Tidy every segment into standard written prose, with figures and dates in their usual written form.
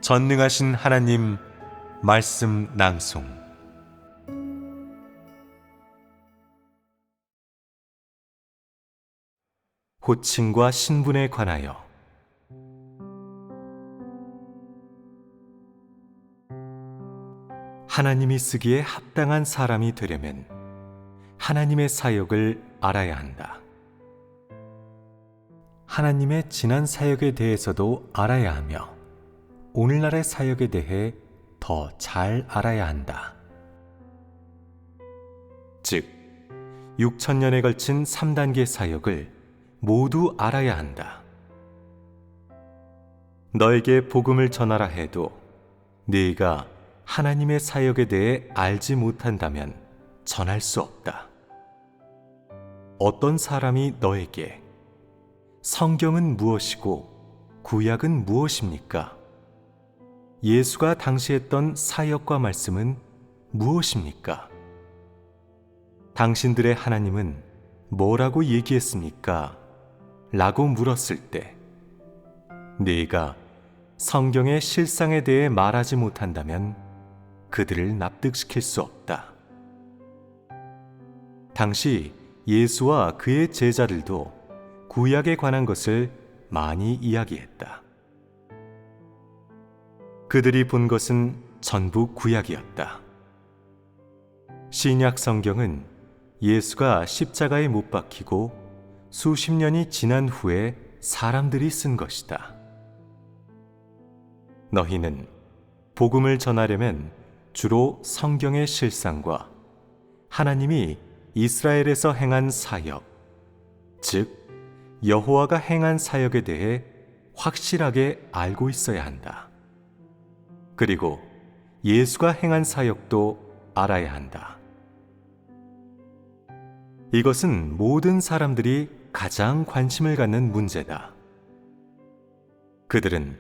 전능하신 하나님 말씀 낭송. 호칭과 신분에 관하여. 하나님이 쓰기에 합당한 사람이 되려면 하나님의 사역을 알아야 한다. 하나님의 지난 사역에 대해서도 알아야 하며 오늘날의 사역에 대해 더 잘 알아야 한다. 즉, 6,000년에 걸친 3단계 사역을 모두 알아야 한다. 너에게 복음을 전하라 해도 네가 하나님의 사역에 대해 알지 못한다면 전할 수 없다. 어떤 사람이 너에게 성경은 무엇이고 구약은 무엇입니까? 예수가 당시 했던 사역과 말씀은 무엇입니까? 당신들의 하나님은 뭐라고 얘기했습니까? 라고 물었을 때 네가 성경의 실상에 대해 말하지 못한다면 그들을 납득시킬 수 없다. 당시 예수와 그의 제자들도 구약에 관한 것을 많이 이야기했다. 그들이 본 것은 전부 구약이었다. 신약 성경은 예수가 십자가에 못 박히고 수십 년이 지난 후에 사람들이 쓴 것이다. 너희는 복음을 전하려면 주로 성경의 실상과 하나님이 이스라엘에서 행한 사역, 즉 여호와가 행한 사역에 대해 확실하게 알고 있어야 한다. 그리고 예수가 행한 사역도 알아야 한다. 이것은 모든 사람들이 가장 관심을 갖는 문제다. 그들은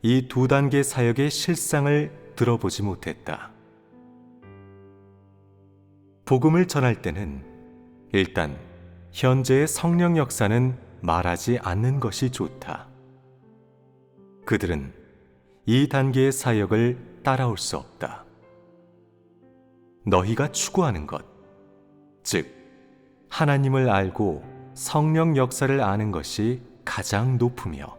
이 2단계 사역의 실상을 들어보지 못했다. 복음을 전할 때는 일단 현재의 성령 역사는 말하지 않는 것이 좋다. 그들은 이 단계의 사역을 따라올 수 없다. 너희가 추구하는 것, 즉 하나님을 알고 성령 역사를 아는 것이 가장 높으며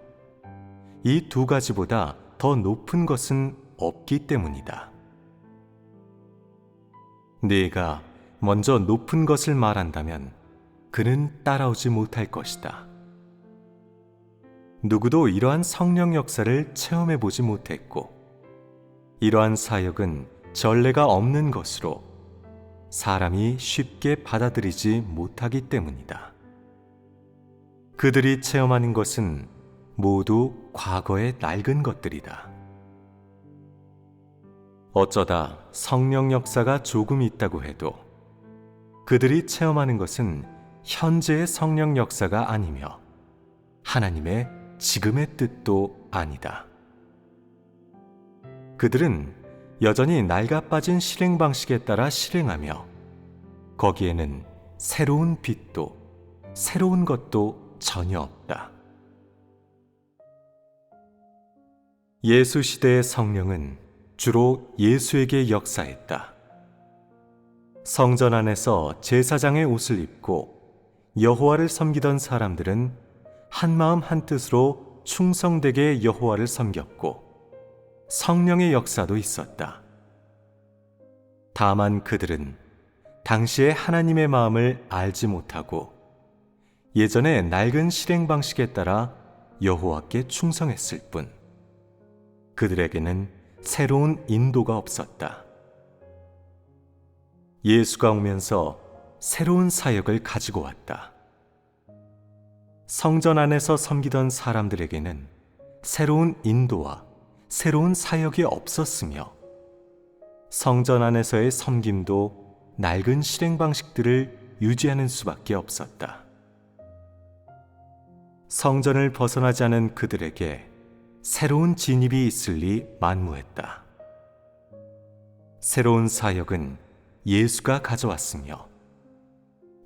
이 2가지보다 더 높은 것은 없기 때문이다. 네가 먼저 높은 것을 말한다면 그는 따라오지 못할 것이다. 누구도 이러한 성령 역사를 체험해보지 못했고 이러한 사역은 전례가 없는 것으로 사람이 쉽게 받아들이지 못하기 때문이다. 그들이 체험하는 것은 모두 과거의 낡은 것들이다. 어쩌다 성령 역사가 조금 있다고 해도 그들이 체험하는 것은 현재의 성령 역사가 아니며 하나님의 지금의 뜻도 아니다. 그들은 여전히 낡아 빠진 실행 방식에 따라 실행하며 거기에는 새로운 빛도 새로운 것도 전혀 없다. 예수 시대의 성령은 주로 예수에게 역사했다. 성전 안에서 제사장의 옷을 입고 여호와를 섬기던 사람들은 한마음 한뜻으로 충성되게 여호와를 섬겼고 성령의 역사도 있었다. 다만 그들은 당시의 하나님의 마음을 알지 못하고 예전의 낡은 실행 방식에 따라 여호와께 충성했을 뿐 그들에게는 새로운 인도가 없었다. 예수가 오면서 새로운 사역을 가지고 왔다. 성전 안에서 섬기던 사람들에게는 새로운 인도와 새로운 사역이 없었으며 성전 안에서의 섬김도 낡은 실행 방식들을 유지하는 수밖에 없었다. 성전을 벗어나지 않은 그들에게 새로운 진입이 있을 리 만무했다. 새로운 사역은 예수가 가져왔으며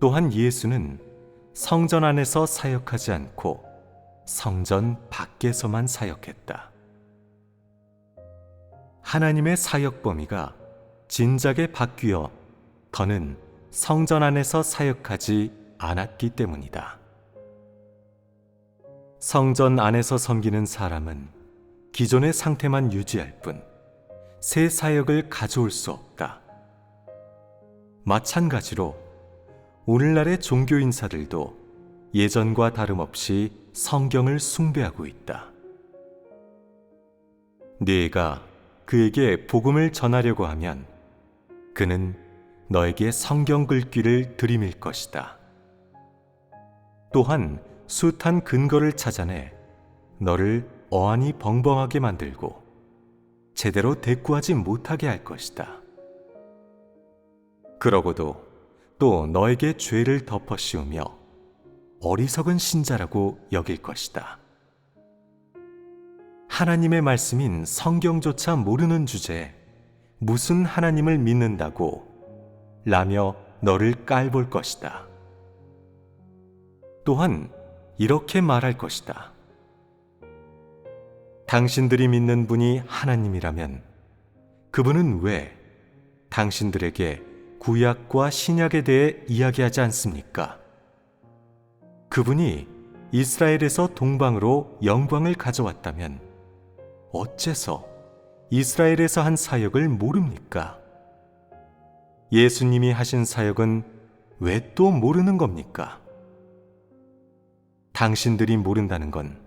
또한 예수는 성전 안에서 사역하지 않고 성전 밖에서만 사역했다. 하나님의 사역 범위가 진작에 바뀌어 더는 성전 안에서 사역하지 않았기 때문이다. 성전 안에서 섬기는 사람은 기존의 상태만 유지할 뿐 새 사역을 가져올 수 없다. 마찬가지로 오늘날의 종교 인사들도 예전과 다름없이 성경을 숭배하고 있다. 네가 그에게 복음을 전하려고 하면 그는 너에게 성경 글귀를 들이밀 것이다. 또한 숱한 근거를 찾아내 너를 어안이 벙벙하게 만들고 제대로 대꾸하지 못하게 할 것이다. 그러고도 또 너에게 죄를 덮어 씌우며 어리석은 신자라고 여길 것이다. 하나님의 말씀인 성경조차 모르는 주제에 무슨 하나님을 믿는다고 라며 너를 깔볼 것이다. 또한 이렇게 말할 것이다. 당신들이 믿는 분이 하나님이라면 그분은 왜 당신들에게 구약과 신약에 대해 이야기하지 않습니까? 그분이 이스라엘에서 동방으로 영광을 가져왔다면 어째서 이스라엘에서 한 사역을 모릅니까? 예수님이 하신 사역은 왜 또 모르는 겁니까? 당신들이 모른다는 건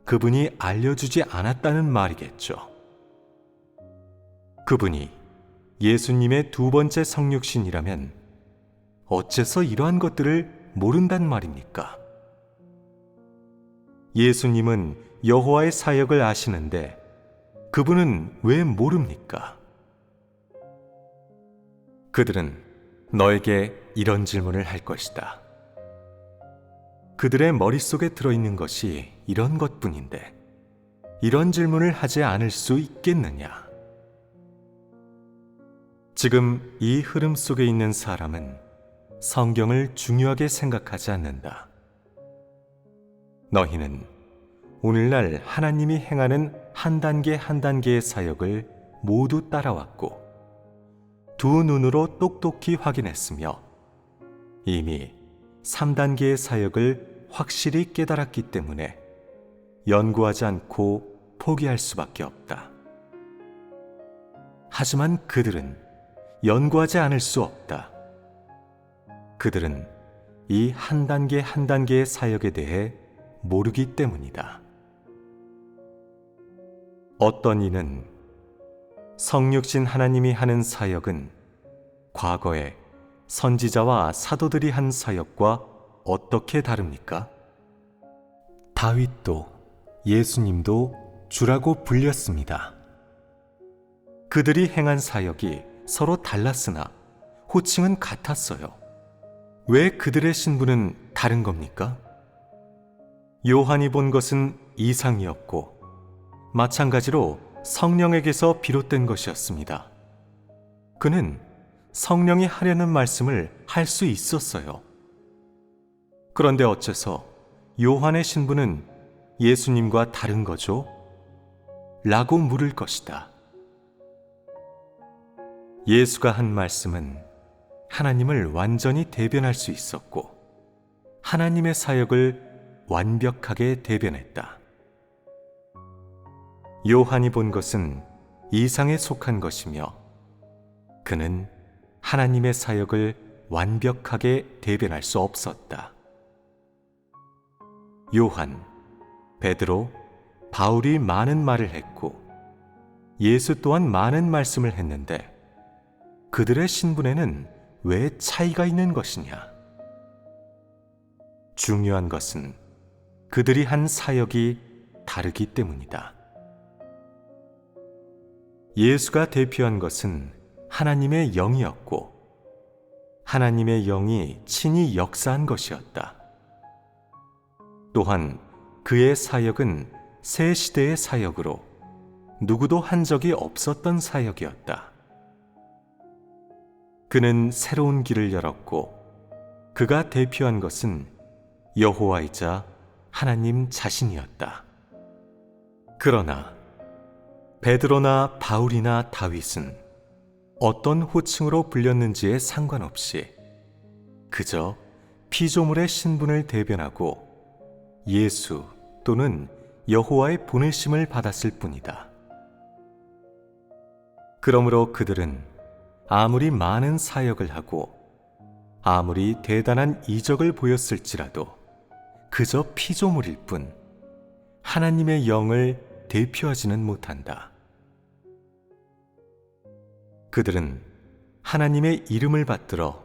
그분이 알려주지 않았다는 말이겠죠. 그분이 예수님의 두 번째 성육신이라면 어째서 이러한 것들을 모른단 말입니까? 예수님은 여호와의 사역을 아시는데 그분은 왜 모릅니까? 그들은 너에게 이런 질문을 할 것이다. 그들의 머릿속에 들어있는 것이 이런 것뿐인데 이런 질문을 하지 않을 수 있겠느냐? 지금 이 흐름 속에 있는 사람은 성경을 중요하게 생각하지 않는다. 너희는 오늘날 하나님이 행하는 한 단계 한 단계의 사역을 모두 따라왔고 두 눈으로 똑똑히 확인했으며 이미 3단계의 사역을 확실히 깨달았기 때문에 연구하지 않고 포기할 수밖에 없다. 하지만 그들은 연구하지 않을 수 없다. 그들은 이 한 단계 한 단계의 사역에 대해 모르기 때문이다. 어떤 이는 성육신 하나님이 하는 사역은 과거에 선지자와 사도들이 한 사역과 어떻게 다릅니까? 다윗도 예수님도 주라고 불렸습니다. 그들이 행한 사역이 서로 달랐으나 호칭은 같았어요. 왜 그들의 신분은 다른 겁니까? 요한이 본 것은 이상이었고 마찬가지로 성령에게서 비롯된 것이었습니다. 그는 성령이 하려는 말씀을 할 수 있었어요. 그런데 어째서 요한의 신분은 예수님과 다른 거죠? 라고 물을 것이다. 예수가 한 말씀은 하나님을 완전히 대변할 수 있었고 하나님의 사역을 완벽하게 대변했다. 요한이 본 것은 이상에 속한 것이며 그는 하나님의 사역을 완벽하게 대변할 수 없었다. 요한, 베드로, 바울이 많은 말을 했고 예수 또한 많은 말씀을 했는데 그들의 신분에는 왜 차이가 있는 것이냐? 중요한 것은 그들이 한 사역이 다르기 때문이다. 예수가 대표한 것은 하나님의 영이었고 하나님의 영이 친히 역사한 것이었다. 또한 그의 사역은 새 시대의 사역으로 누구도 한 적이 없었던 사역이었다. 그는 새로운 길을 열었고 그가 대표한 것은 여호와이자 하나님 자신이었다. 그러나 베드로나 바울이나 다윗은 어떤 호칭으로 불렸는지에 상관없이 그저 피조물의 신분을 대변하고 예수 또는 여호와의 보내심을 받았을 뿐이다. 그러므로 그들은 아무리 많은 사역을 하고 아무리 대단한 이적을 보였을지라도 그저 피조물일 뿐 하나님의 영을 대표하지는 못한다. 그들은 하나님의 이름을 받들어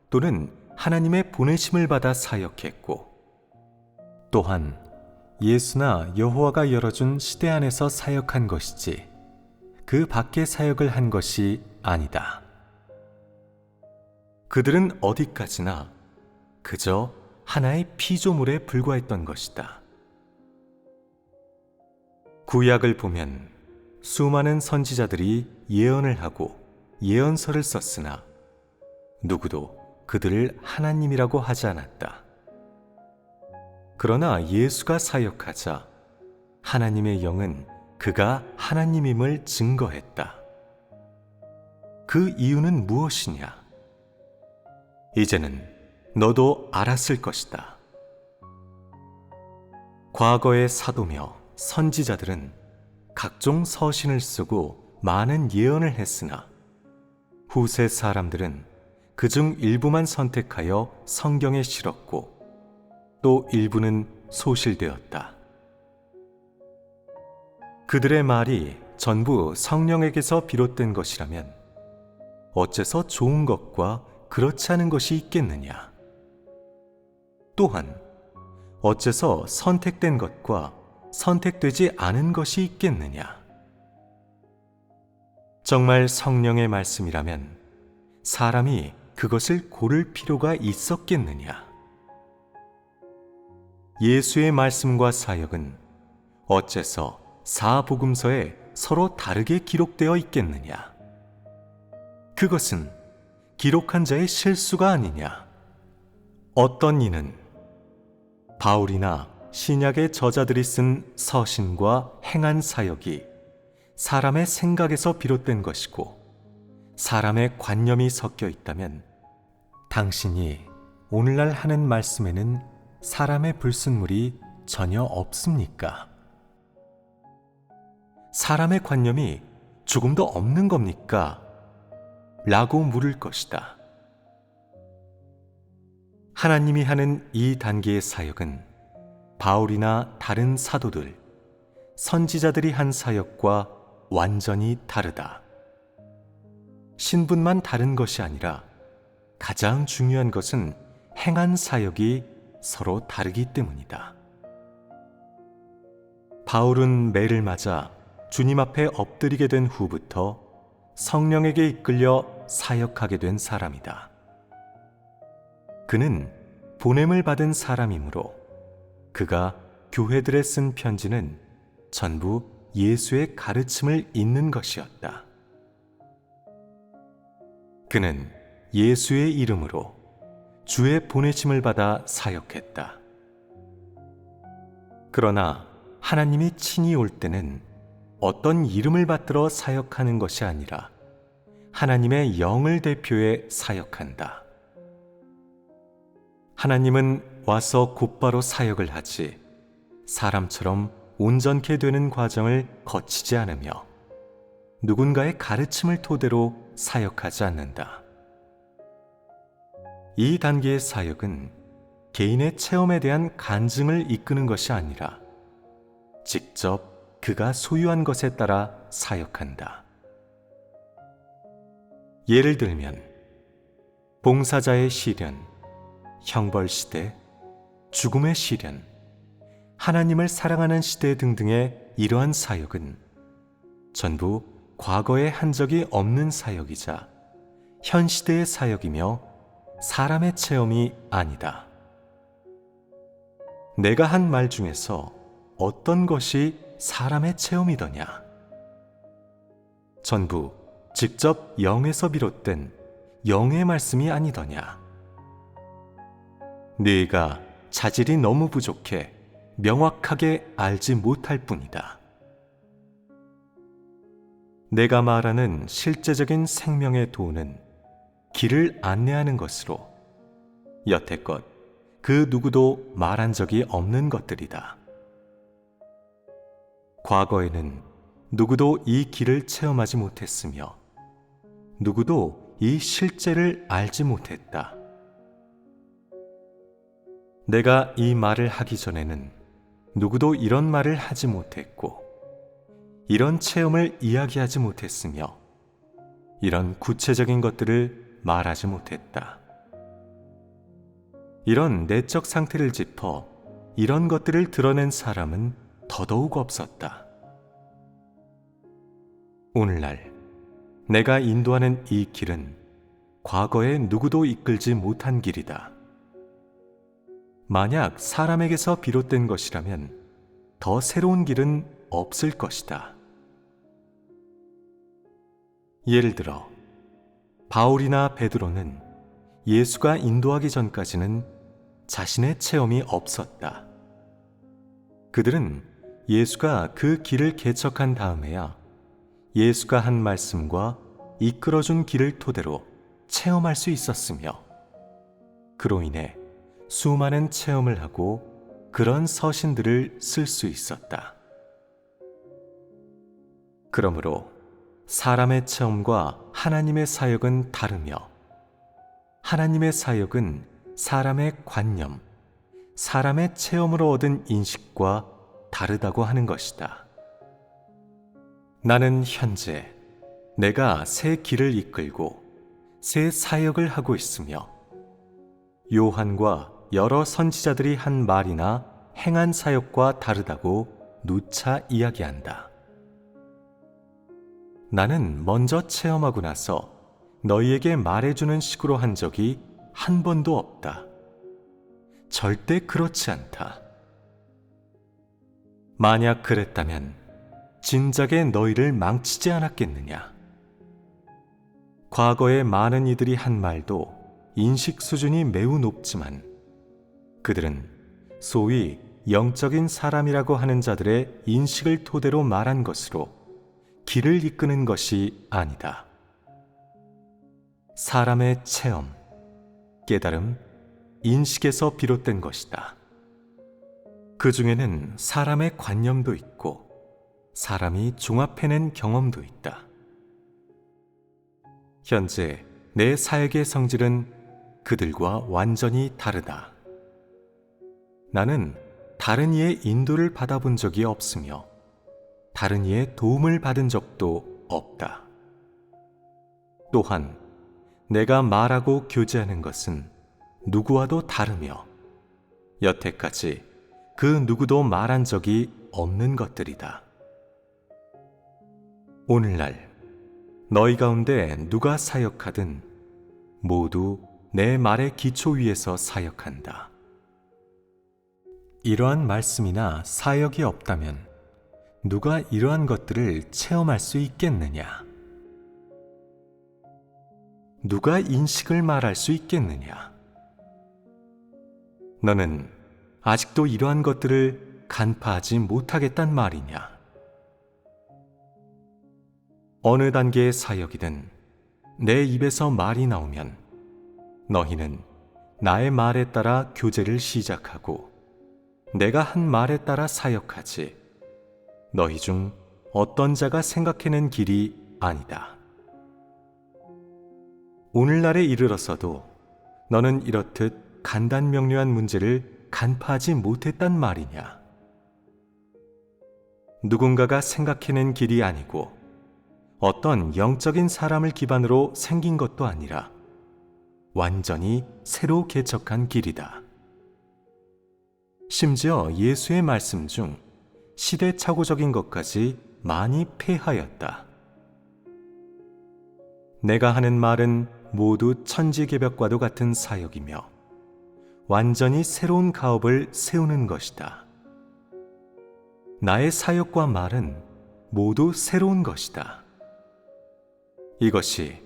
또는 하나님의 보내심을 받아 사역했고 또한 예수나 여호와가 열어준 시대 안에서 사역한 것이지 그 밖의 사역을 한 것이 아니다. 그들은 어디까지나 그저 하나의 피조물에 불과했던 것이다. 구약을 보면 수많은 선지자들이 예언을 하고 예언서를 썼으나 누구도 그들을 하나님이라고 하지 않았다. 그러나 예수가 사역하자 하나님의 영은 그가 하나님임을 증거했다. 그 이유는 무엇이냐? 이제는 너도 알았을 것이다. 과거의 사도며 선지자들은 각종 서신을 쓰고 많은 예언을 했으나 후세 사람들은 그중 일부만 선택하여 성경에 실었고 또 일부는 소실되었다. 그들의 말이 전부 성령에게서 비롯된 것이라면 어째서 좋은 것과 그렇지 않은 것이 있겠느냐? 또한 어째서 선택된 것과 선택되지 않은 것이 있겠느냐? 정말 성령의 말씀이라면 사람이 그것을 고를 필요가 있었겠느냐? 예수의 말씀과 사역은 어째서 사복음서에 서로 다르게 기록되어 있겠느냐? 그것은 기록한 자의 실수가 아니냐? 어떤 이는 바울이나 신약의 저자들이 쓴 서신과 행한 사역이 사람의 생각에서 비롯된 것이고 사람의 관념이 섞여 있다면 당신이 오늘날 하는 말씀에는 사람의 불순물이 전혀 없습니까? 사람의 관념이 조금도 없는 겁니까? 라고 물을 것이다. 하나님이 하는 이 단계의 사역은 바울이나 다른 사도들, 선지자들이 한 사역과 완전히 다르다. 신분만 다른 것이 아니라 가장 중요한 것은 행한 사역이 서로 다르기 때문이다. 바울은 매를 맞아 주님 앞에 엎드리게 된 후부터 성령에게 이끌려 사역하게 된 사람이다. 그는 보냄을 받은 사람이므로 그가 교회들에 쓴 편지는 전부 예수의 가르침을 잇는 것이었다. 그는 예수의 이름으로 주의 보내심을 받아 사역했다. 그러나 하나님이 친히 올 때는 어떤 이름을 받들어 사역하는 것이 아니라 하나님의 영을 대표해 사역한다. 하나님은 와서 곧바로 사역을 하지 사람처럼 온전케 되는 과정을 거치지 않으며 누군가의 가르침을 토대로 사역하지 않는다. 이 단계의 사역은 개인의 체험에 대한 간증을 이끄는 것이 아니라 직접 그가 소유한 것에 따라 사역한다. 예를 들면 봉사자의 시련, 형벌시대, 죽음의 시련, 하나님을 사랑하는 시대 등등의 이러한 사역은 전부 과거에 한 적이 없는 사역이자 현 시대의 사역이며 사람의 체험이 아니다. 내가 한 말 중에서 어떤 것이 사람의 체험이더냐? 전부 직접 영에서 비롯된 영의 말씀이 아니더냐? 네가 자질이 너무 부족해 명확하게 알지 못할 뿐이다. 내가 말하는 실제적인 생명의 도는 길을 안내하는 것으로 여태껏 그 누구도 말한 적이 없는 것들이다. 과거에는 누구도 이 길을 체험하지 못했으며 누구도 이 실제를 알지 못했다. 내가 이 말을 하기 전에는 누구도 이런 말을 하지 못했고 이런 체험을 이야기하지 못했으며 이런 구체적인 것들을 말하지 못했다. 이런 내적 상태를 짚어 이런 것들을 드러낸 사람은 더더욱 없었다. 오늘날 내가 인도하는 이 길은 과거에 누구도 이끌지 못한 길이다. 만약 사람에게서 비롯된 것이라면 더 새로운 길은 없을 것이다. 예를 들어 바울이나 베드로는 예수가 인도하기 전까지는 자신의 체험이 없었다. 그들은 예수가 그 길을 개척한 다음에야 예수가 한 말씀과 이끌어준 길을 토대로 체험할 수 있었으며 그로 인해 수많은 체험을 하고 그런 서신들을 쓸 수 있었다. 그러므로 사람의 체험과 하나님의 사역은 다르며 하나님의 사역은 사람의 관념, 사람의 체험으로 얻은 인식과 다르다고 하는 것이다. 나는 현재 내가 새 길을 이끌고 새 사역을 하고 있으며 요한과 여러 선지자들이 한 말이나 행한 사역과 다르다고 누차 이야기한다. 나는 먼저 체험하고 나서 너희에게 말해주는 식으로 한 적이 한 번도 없다. 절대 그렇지 않다. 만약 그랬다면 진작에 너희를 망치지 않았겠느냐. 과거에 많은 이들이 한 말도 인식 수준이 매우 높지만 그들은 소위 영적인 사람이라고 하는 자들의 인식을 토대로 말한 것으로 길을 이끄는 것이 아니다. 사람의 체험, 깨달음, 인식에서 비롯된 것이다. 그 중에는 사람의 관념도 있고 사람이 종합해낸 경험도 있다. 현재 내 사역의 성질은 그들과 완전히 다르다. 나는 다른 이의 인도를 받아본 적이 없으며 다른 이의 도움을 받은 적도 없다. 또한 내가 말하고 교제하는 것은 누구와도 다르며 여태까지 그 누구도 말한 적이 없는 것들이다. 오늘날 너희 가운데 누가 사역하든 모두 내 말의 기초 위에서 사역한다. 이러한 말씀이나 사역이 없다면 누가 이러한 것들을 체험할 수 있겠느냐? 누가 인식을 말할 수 있겠느냐? 너는 아직도 이러한 것들을 간파하지 못하겠단 말이냐? 어느 단계의 사역이든 내 입에서 말이 나오면 너희는 나의 말에 따라 교제를 시작하고 내가 한 말에 따라 사역하지 너희 중 어떤 자가 생각해낸 길이 아니다. 오늘날에 이르러서도 너는 이렇듯 간단명료한 문제를 간파하지 못했단 말이냐? 누군가가 생각해낸 길이 아니고 어떤 영적인 사람을 기반으로 생긴 것도 아니라 완전히 새로 개척한 길이다. 심지어 예수의 말씀 중 시대착오적인 것까지 많이 폐하였다. 내가 하는 말은 모두 천지개벽과도 같은 사역이며 완전히 새로운 가업을 세우는 것이다. 나의 사역과 말은 모두 새로운 것이다. 이것이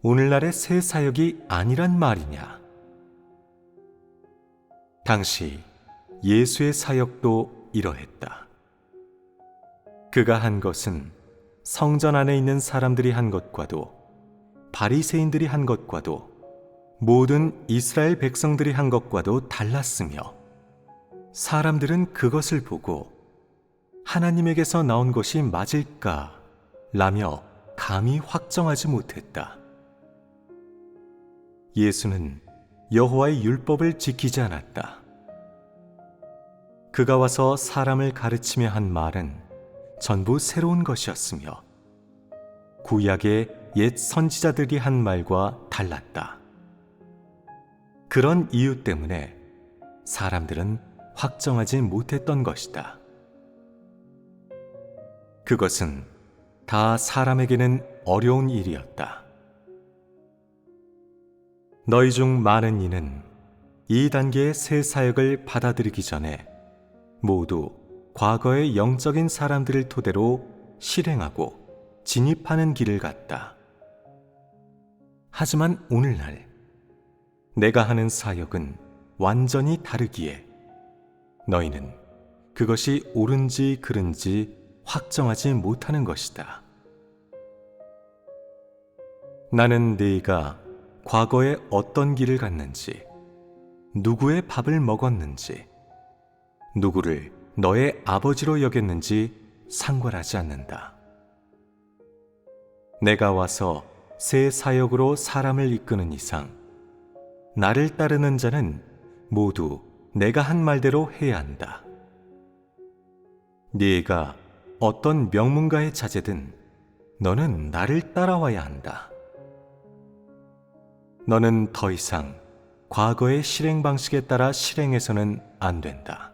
오늘날의 새 사역이 아니란 말이냐? 당시 예수의 사역도 이러했다. 그가 한 것은 성전 안에 있는 사람들이 한 것과도 바리새인들이 한 것과도 모든 이스라엘 백성들이 한 것과도 달랐으며 사람들은 그것을 보고 하나님에게서 나온 것이 맞을까 라며 감히 확정하지 못했다. 예수는 여호와의 율법을 지키지 않았다. 그가 와서 사람을 가르치며 한 말은 전부 새로운 것이었으며 구약의 옛 선지자들이 한 말과 달랐다. 그런 이유 때문에 사람들은 확정하지 못했던 것이다. 그것은 다 사람에게는 어려운 일이었다. 너희 중 많은 이는 이 단계의 새 사역을 받아들이기 전에 모두 과거의 영적인 사람들을 토대로 실행하고 진입하는 길을 갔다. 하지만 오늘날 내가 하는 사역은 완전히 다르기에 너희는 그것이 옳은지 그른지 확정하지 못하는 것이다. 나는 네가 과거에 어떤 길을 갔는지, 누구의 밥을 먹었는지, 누구를 너의 아버지로 여겼는지 상관하지 않는다. 내가 와서 새 사역으로 사람을 이끄는 이상 나를 따르는 자는 모두 내가 한 말대로 해야 한다. 네가 어떤 명문가의 자제든 너는 나를 따라와야 한다. 너는 더 이상 과거의 실행 방식에 따라 실행해서는 안 된다.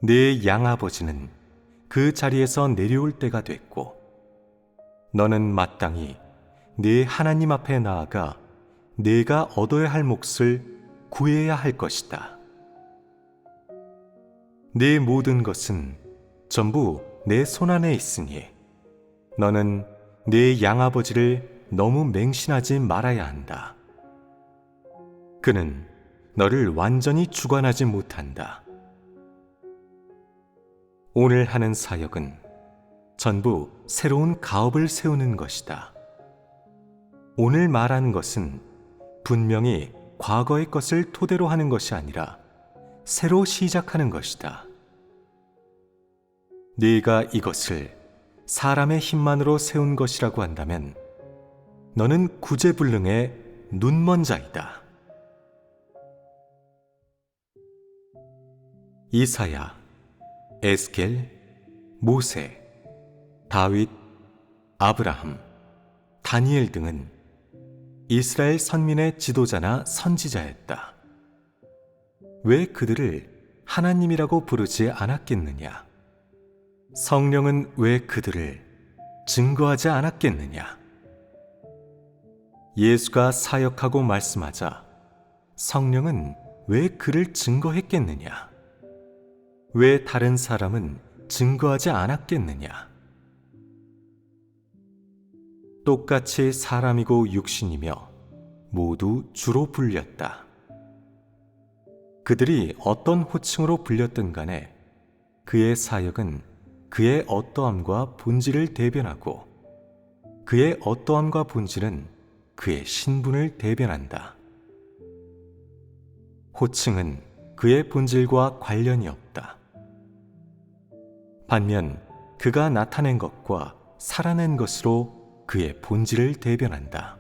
네 양아버지는 그 자리에서 내려올 때가 됐고 너는 마땅히 네 하나님 앞에 나아가 네가 얻어야 할 몫을 구해야 할 것이다. 네 모든 것은 전부 내 손안에 있으니 너는 네 양아버지를 너무 맹신하지 말아야 한다. 그는 너를 완전히 주관하지 못한다. 오늘 하는 사역은 전부 새로운 가업을 세우는 것이다. 오늘 말하는 것은 분명히 과거의 것을 토대로 하는 것이 아니라 새로 시작하는 것이다. 네가 이것을 사람의 힘만으로 세운 것이라고 한다면 너는 구제불능의 눈먼 자이다. 이사야, 에스겔, 모세, 다윗, 아브라함, 다니엘 등은 이스라엘 선민의 지도자나 선지자였다. 왜 그들을 하나님이라고 부르지 않았겠느냐? 성령은 왜 그들을 증거하지 않았겠느냐? 예수가 사역하고 말씀하자 성령은 왜 그를 증거했겠느냐? 왜 다른 사람은 증거하지 않았겠느냐? 똑같이 사람이고 육신이며 모두 주로 불렸다. 그들이 어떤 호칭으로 불렸든 간에 그의 사역은 그의 어떠함과 본질을 대변하고 그의 어떠함과 본질은 그의 신분을 대변한다. 호칭은 그의 본질과 관련이 없다. 반면 그가 나타낸 것과 살아낸 것으로 그의 본질을 대변한다.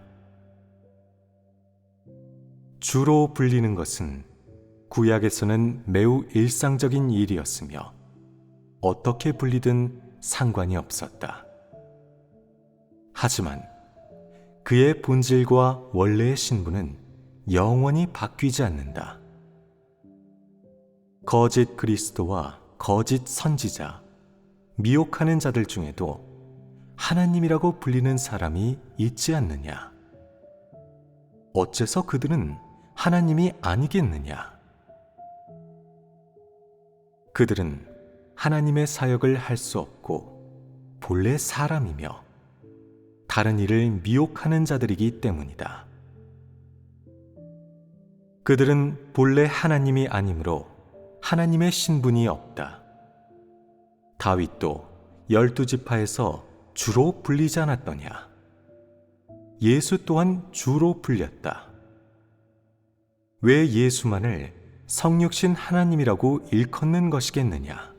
주로 불리는 것은 구약에서는 매우 일상적인 일이었으며 어떻게 불리든 상관이 없었다. 하지만 그의 본질과 원래의 신분은 영원히 바뀌지 않는다. 거짓 그리스도와 거짓 선지자, 미혹하는 자들 중에도 하나님이라고 불리는 사람이 있지 않느냐? 어째서 그들은 하나님이 아니겠느냐? 그들은 하나님의 사역을 할 수 없고 본래 사람이며 다른 이를 미혹하는 자들이기 때문이다. 그들은 본래 하나님이 아니므로 하나님의 신분이 없다. 다윗도 12지파에서 주로 불리지 않았더냐? 예수 또한 주로 불렸다. 왜 예수만을 성육신 하나님이라고 일컫는 것이겠느냐?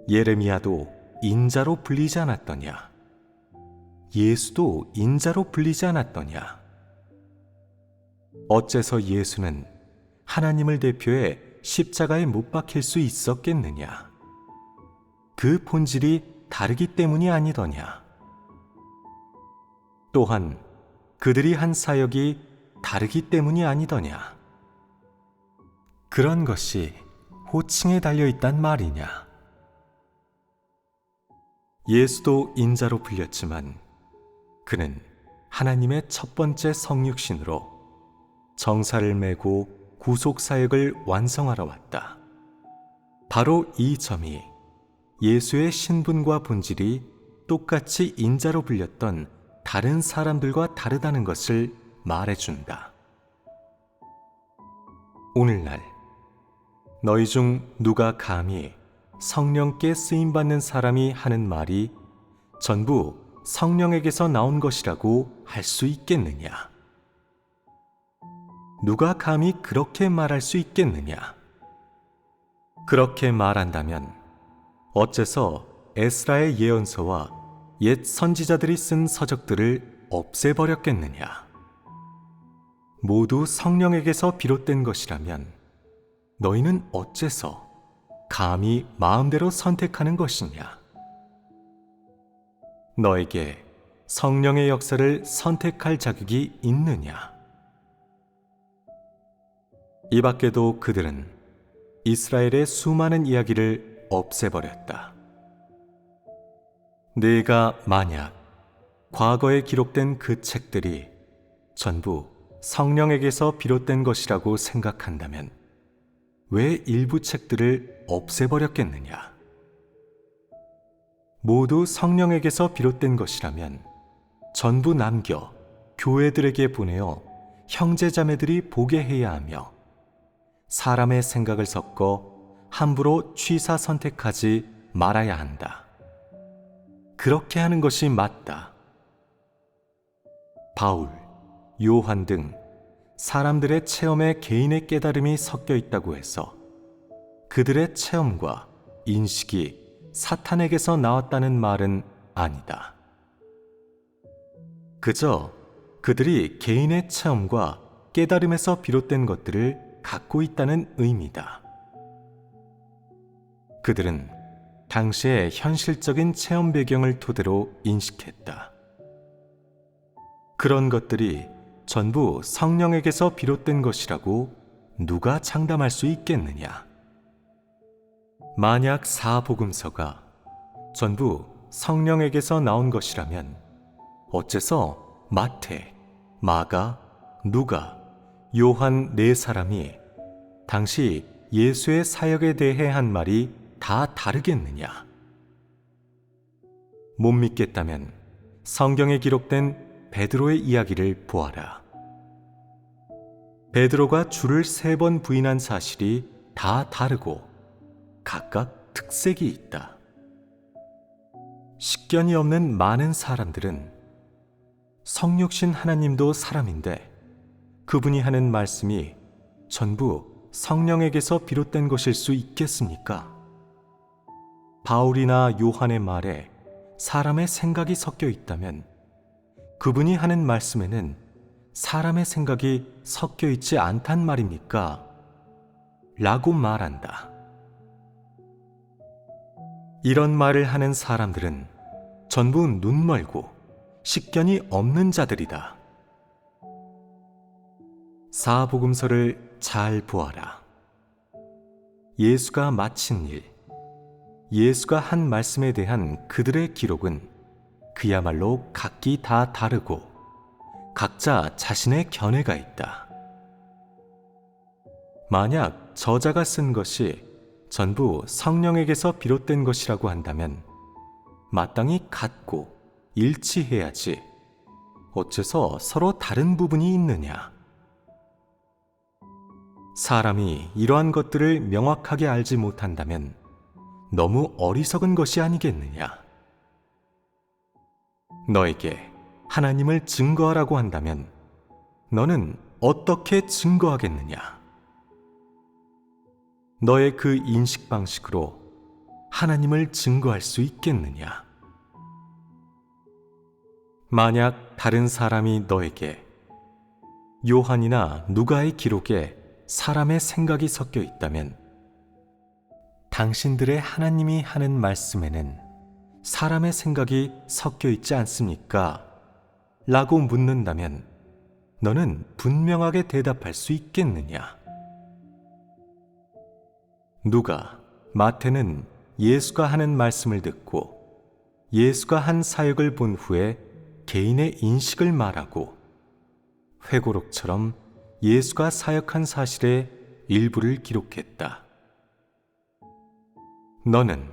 예레미야도 인자로 불리지 않았더냐? 예수도 인자로 불리지 않았더냐? 어째서 예수는 하나님을 대표해 십자가에 못 박힐 수 있었겠느냐? 그 본질이 다르기 때문이 아니더냐? 또한 그들이 한 사역이 다르기 때문이 아니더냐? 그런 것이 호칭에 달려있단 말이냐? 예수도 인자로 불렸지만 그는 하나님의 첫 번째 성육신으로 정사를 메고 구속사역을 완성하러 왔다. 바로 이 점이 예수의 신분과 본질이 똑같이 인자로 불렸던 다른 사람들과 다르다는 것을 말해준다. 오늘날 너희 중 누가 감히 성령께 쓰임받는 사람이 하는 말이 전부 성령에게서 나온 것이라고 할 수 있겠느냐? 누가 감히 그렇게 말할 수 있겠느냐? 그렇게 말한다면 어째서 에스라의 예언서와 옛 선지자들이 쓴 서적들을 없애버렸겠느냐? 모두 성령에게서 비롯된 것이라면 너희는 어째서 감히 마음대로 선택하는 것이냐? 너에게 성령의 역사를 선택할 자격이 있느냐? 이 밖에도 그들은 이스라엘의 수많은 이야기를 없애버렸다. 네가 만약 과거에 기록된 그 책들이 전부 성령에게서 비롯된 것이라고 생각한다면 왜 일부 책들을 없애버렸겠느냐? 모두 성령에게서 비롯된 것이라면 전부 남겨 교회들에게 보내어 형제자매들이 보게 해야 하며 사람의 생각을 섞어 함부로 취사 선택하지 말아야 한다. 그렇게 하는 것이 맞다. 바울, 요한 등 사람들의 체험에 개인의 깨달음이 섞여 있다고 해서 그들의 체험과 인식이 사탄에게서 나왔다는 말은 아니다. 그저 그들이 개인의 체험과 깨달음에서 비롯된 것들을 갖고 있다는 의미다. 그들은 당시의 현실적인 체험 배경을 토대로 인식했다. 그런 것들이 전부 성령에게서 비롯된 것이라고 누가 장담할 수 있겠느냐? 만약 사복음서가 전부 성령에게서 나온 것이라면 어째서 마태, 마가, 누가, 요한 네 사람이 당시 예수의 사역에 대해 한 말이 다 다르겠느냐? 못 믿겠다면 성경에 기록된 베드로의 이야기를 보아라. 베드로가 주를 3번 부인한 사실이 다 다르고 각각 특색이 있다. 식견이 없는 많은 사람들은 성육신 하나님도 사람인데 그분이 하는 말씀이 전부 성령에게서 비롯된 것일 수 있겠습니까? 바울이나 요한의 말에 사람의 생각이 섞여 있다면 그분이 하는 말씀에는 사람의 생각이 섞여 있지 않단 말입니까? 라고 말한다. 이런 말을 하는 사람들은 전부 눈멀고 식견이 없는 자들이다. 사복음서를 잘 보아라. 예수가 마친 일, 예수가 한 말씀에 대한 그들의 기록은 그야말로 각기 다 다르고 각자 자신의 견해가 있다. 만약 저자가 쓴 것이 전부 성령에게서 비롯된 것이라고 한다면 마땅히 같고 일치해야지 어째서 서로 다른 부분이 있느냐? 사람이 이러한 것들을 명확하게 알지 못한다면 너무 어리석은 것이 아니겠느냐? 너에게 하나님을 증거하라고 한다면 너는 어떻게 증거하겠느냐? 너의 그 인식 방식으로 하나님을 증거할 수 있겠느냐? 만약 다른 사람이 너에게 요한이나 누가의 기록에 사람의 생각이 섞여 있다면 당신들의 하나님이 하는 말씀에는 사람의 생각이 섞여 있지 않습니까? 라고 묻는다면 너는 분명하게 대답할 수 있겠느냐? 누가, 마태는 예수가 하는 말씀을 듣고 예수가 한 사역을 본 후에 개인의 인식을 말하고 회고록처럼 예수가 사역한 사실의 일부를 기록했다. 너는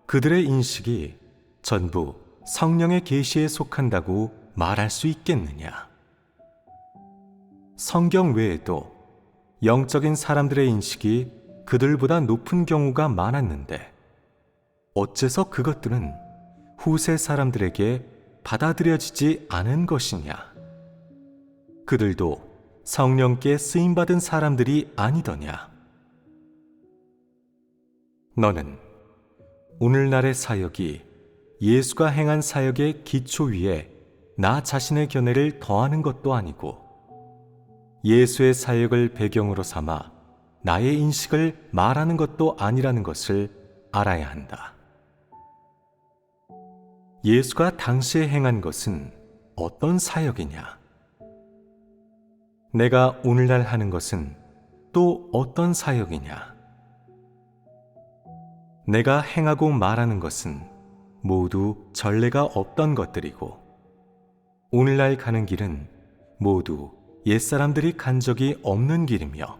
그들의 인식이 전부 성령의 계시에 속한다고 말할 수 있겠느냐? 성경 외에도 영적인 사람들의 인식이 그들보다 높은 경우가 많았는데 어째서 그것들은 후세 사람들에게 받아들여지지 않은 것이냐? 그들도 성령께 쓰임받은 사람들이 아니더냐? 너는 오늘날의 사역이 예수가 행한 사역의 기초 위에 나 자신의 견해를 더하는 것도 아니고 예수의 사역을 배경으로 삼아 나의 인식을 말하는 것도 아니라는 것을 알아야 한다. 예수가 당시에 행한 것은 어떤 사역이냐? 내가 오늘날 하는 것은 또 어떤 사역이냐? 내가 행하고 말하는 것은 모두 전례가 없던 것들이고 오늘날 가는 길은 모두 옛사람들이 간 적이 없는 길이며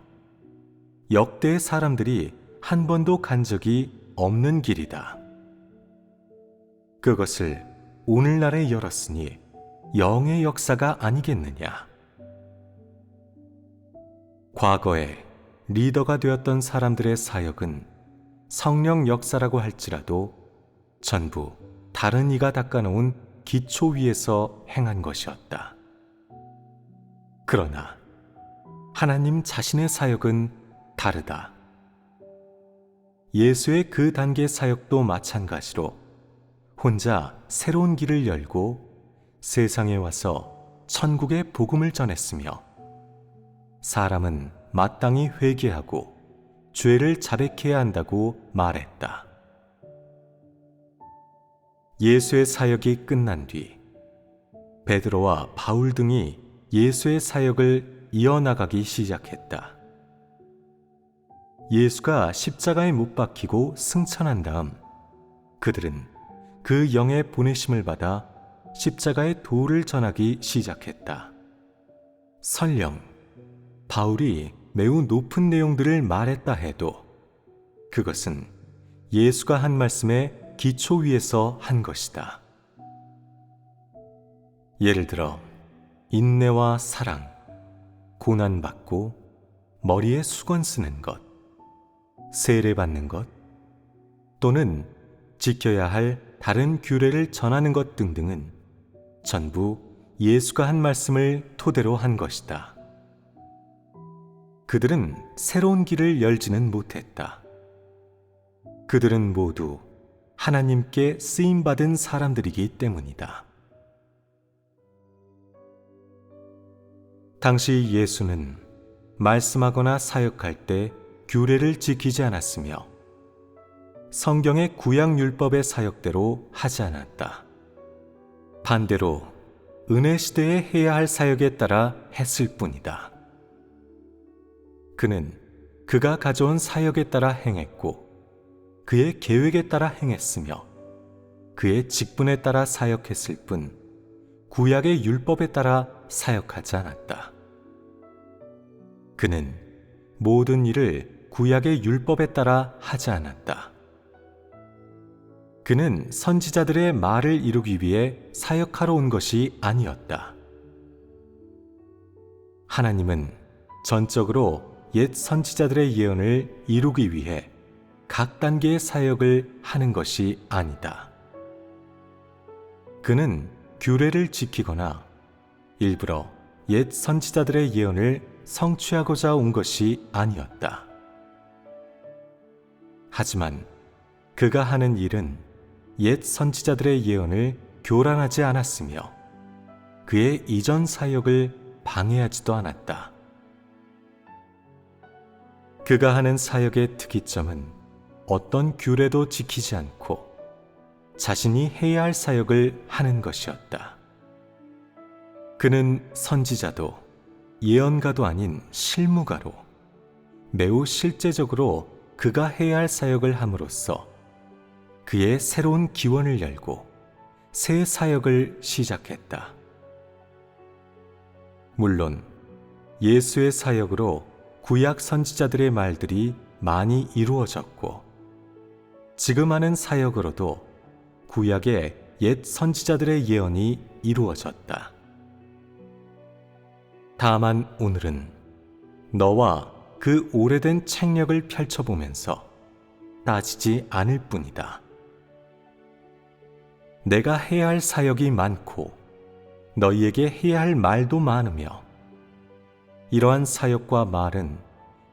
역대의 사람들이 한 번도 간 적이 없는 길이다. 그것을 오늘날에 열었으니 영의 역사가 아니겠느냐? 과거에 리더가 되었던 사람들의 사역은 성령 역사라고 할지라도 전부 다른 이가 닦아놓은 기초 위에서 행한 것이었다. 그러나 하나님 자신의 사역은 다르다. 예수의 그 단계 사역도 마찬가지로 혼자 새로운 길을 열고 세상에 와서 천국의 복음을 전했으며 사람은 마땅히 회개하고 죄를 자백해야 한다고 말했다. 예수의 사역이 끝난 뒤 베드로와 바울 등이 예수의 사역을 이어나가기 시작했다. 예수가 십자가에 못 박히고 승천한 다음 그들은 그 영의 보내심을 받아 십자가의 도를 전하기 시작했다. 설령 바울이 매우 높은 내용들을 말했다 해도 그것은 예수가 한 말씀의 기초 위에서 한 것이다. 예를 들어 인내와 사랑, 고난받고 머리에 수건 쓰는 것, 세례받는 것, 또는 지켜야 할 다른 규례를 전하는 것 등등은 전부 예수가 한 말씀을 토대로 한 것이다. 그들은 새로운 길을 열지는 못했다. 그들은 모두 하나님께 쓰임받은 사람들이기 때문이다. 당시 예수는 말씀하거나 사역할 때 규례를 지키지 않았으며 성경의 구약율법의 사역대로 하지 않았다. 반대로 은혜 시대에 해야 할 사역에 따라 했을 뿐이다. 그는 그가 가져온 사역에 따라 행했고 그의 계획에 따라 행했으며 그의 직분에 따라 사역했을 뿐 구약의 율법에 따라 사역하지 않았다. 그는 모든 일을 구약의 율법에 따라 하지 않았다. 그는 선지자들의 말을 이루기 위해 사역하러 온 것이 아니었다. 하나님은 전적으로 옛 선지자들의 예언을 이루기 위해 각 단계의 사역을 하는 것이 아니다. 그는 규례를 지키거나 일부러 옛 선지자들의 예언을 성취하고자 온 것이 아니었다. 하지만 그가 하는 일은 옛 선지자들의 예언을 교란하지 않았으며 그의 이전 사역을 방해하지도 않았다. 그가 하는 사역의 특이점은 어떤 규례도 지키지 않고 자신이 해야 할 사역을 하는 것이었다. 그는 선지자도 예언가도 아닌 실무가로 매우 실제적으로 그가 해야 할 사역을 함으로써 그의 새로운 기원을 열고 새 사역을 시작했다. 물론 예수의 사역으로 구약 선지자들의 말들이 많이 이루어졌고 지금 하는 사역으로도 구약의 옛 선지자들의 예언이 이루어졌다. 다만 오늘은 너와 그 오래된 책력을 펼쳐보면서 따지지 않을 뿐이다. 내가 해야 할 사역이 많고 너희에게 해야 할 말도 많으며 이러한 사역과 말은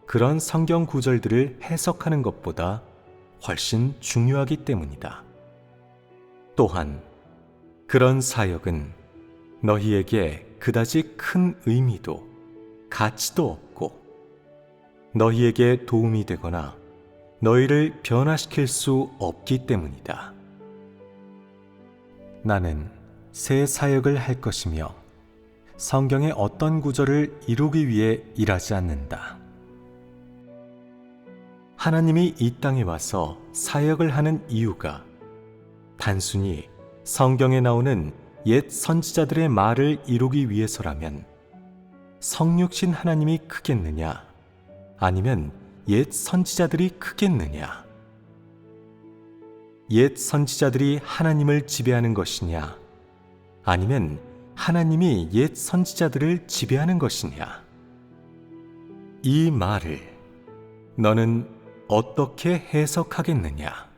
그런 성경 구절들을 해석하는 것보다 훨씬 중요하기 때문이다. 또한 그런 사역은 너희에게 그다지 큰 의미도 가치도 없고 너희에게 도움이 되거나 너희를 변화시킬 수 없기 때문이다. 나는 새 사역을 할 것이며 성경의 어떤 구절을 이루기 위해 일하지 않는다. 하나님이 이 땅에 와서 사역을 하는 이유가 단순히 성경에 나오는 옛 선지자들의 말을 이루기 위해서라면 성육신 하나님이 크겠느냐? 아니면 옛 선지자들이 크겠느냐? 옛 선지자들이 하나님을 지배하는 것이냐? 아니면 하나님이 옛 선지자들을 지배하는 것이냐? 이 말을 너는 어떻게 해석하겠느냐?